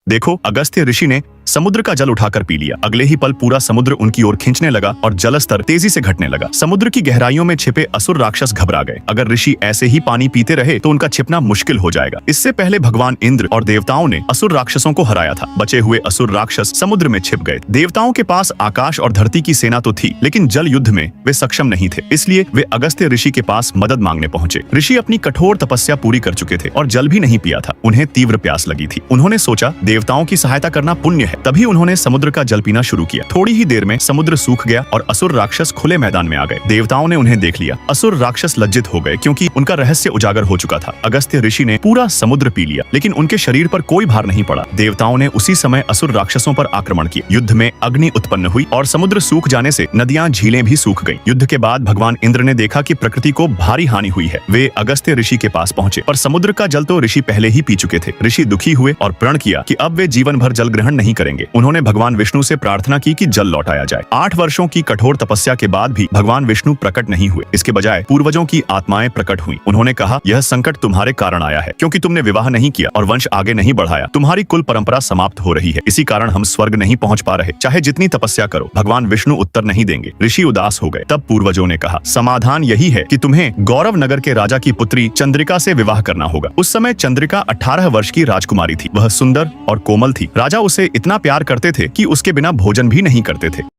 देखो, अगस्त्य ऋषि ने समुद्र का जल उठाकर पी लिया। अगले ही पल पूरा समुद्र उनकी ओर खींचने लगा और जलस्तर तेजी से घटने लगा। समुद्र की गहराइयों में छिपे असुर राक्षस घबरा गए। अगर ऋषि ऐसे ही पानी पीते रहे तो उनका छिपना मुश्किल हो जाएगा। इससे पहले भगवान इंद्र और देवताओं ने असुर राक्षसों को हराया था। बचे हुए असुर राक्षस समुद्र में छिप गए। देवताओं के पास आकाश और धरती की सेना तो थी, लेकिन जल युद्ध में वे सक्षम नहीं थे। इसलिए वे अगस्त्य ऋषि के पास मदद मांगने पहुंचे। ऋषि अपनी कठोर तपस्या पूरी कर चुके थे और जल भी नहीं पिया था। उन्हें तीव्र प्यास लगी थी। उन्होंने सोचा, देवताओं की सहायता करना पुण्य है। तभी उन्होंने समुद्र का जल पीना शुरू किया। थोड़ी ही देर में समुद्र सूख गया और असुर राक्षस खुले मैदान में आ गए। देवताओं ने उन्हें देख लिया। असुर राक्षस लज्जित हो गए क्योंकि उनका रहस्य उजागर हो चुका था। अगस्त्य ऋषि ने पूरा समुद्र पी लिया, लेकिन उनके शरीर पर कोई भार नहीं पड़ा। देवताओं ने उसी समय असुर राक्षसों पर आक्रमण किया। युद्ध में अग्नि उत्पन्न हुई और समुद्र सूख जाने से नदियां, झीलें भी सूख गईं। युद्ध के बाद भगवान इंद्र ने देखा कि प्रकृति को भारी हानि हुई है। वे अगस्त्य ऋषि के पास पहुंचे, पर समुद्र का जल तो ऋषि पहले ही पी चुके थे। ऋषि दुखी हुए और प्रण किया कि अब वे जीवन भर जल ग्रहण नहीं करेंगे। उन्होंने भगवान विष्णु से प्रार्थना की कि जल लौटाया जाए। 8 वर्षों की कठोर तपस्या के बाद भी भगवान विष्णु प्रकट नहीं हुए। इसके बजाय पूर्वजों की आत्माएं प्रकट हुई। उन्होंने कहा, यह संकट तुम्हारे कारण आया है, क्योंकि तुमने विवाह नहीं किया और वंश आगे नहीं बढ़ाया। तुम्हारी कुल परंपरा समाप्त हो रही है। इसी कारण हम स्वर्ग नहीं पहुंच पा रहे, चाहे जितनी तपस्या करो। भगवान विष्णु उत्तर नहीं देंगे। ऋषि उदास हो गए। तब पूर्वजों ने कहा, समाधान यही है कि तुम्हें गौरव नगर के राजा की पुत्री चंद्रिका से विवाह करना होगा। उस समय चंद्रिका 18 वर्ष की राजकुमारी थी। वह सुंदर और कोमल थी। राजा उसे इतना प्यार करते थे कि उसके बिना भोजन भी नहीं करते थे।